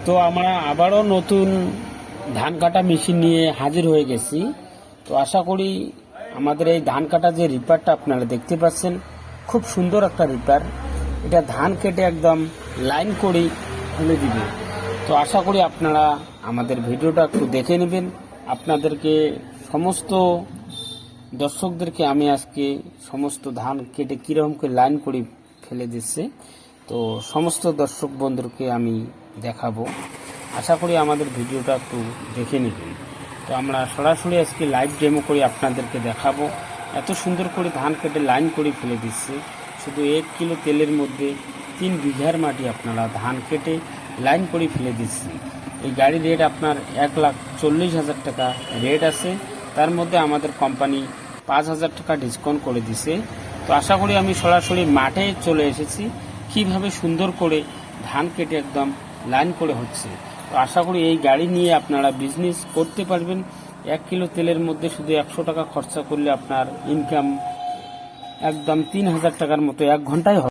তো আমরা আবারও নতুন ধান কাটা মেশিন নিয়ে হাজির হয়ে গেছি। তো আশা করি আমাদের এই ধান কাটা যে রিপারটা আপনারা দেখতে পাচ্ছেন, খুব সুন্দর একটা রিপার। এটা ধান কেটে একদম লাইন করে ফেলে দিবে। তো আশা করি আপনারা আমাদের ভিডিওটা একটু দেখে নেবেন। আপনাদেরকে সমস্ত দর্শকদেরকে আমি আজকে সমস্ত ধান কেটে কীরকম করে লাইন করে ফেলে দিচ্ছে, তো সমস্ত দর্শক বন্ধুকে আমি দেখাবো। আশা করি আমাদের ভিডিওটা একটু দেখে নেবেন। তো আমরা সরাসরি আজকে লাইভ ডেমো করে আপনাদেরকে দেখাবো। এত সুন্দর করে ধান কেটে লাইন করে ফেলে দিচ্ছে। শুধু 1 কিলো তেলের মধ্যে 3 বিঘার মাটি আপনারা ধান কেটে লাইন করে ফেলে দিচ্ছে। এই গাড়ির রেট আপনার 1,40,000 টাকা রেট আছে। তার মধ্যে আমাদের কোম্পানি 5,000 টাকা ডিসকাউন্ট করে দিছে। তো আশা করি আমি সরাসরি মাঠে চলে এসেছি, কিভাবে সুন্দর করে ধান কেটে একদম লাইন করে হচ্ছে। তো আশা করি এই গাড়ি নিয়ে আপনারা বিজনেস করতে পারবেন। 1 কিলো তেলের মধ্যে শুধু 100 টাকা খরচা করলে আপনার ইনকাম একদম 3,000 টাকার মতো 1 ঘন্টায় হবে।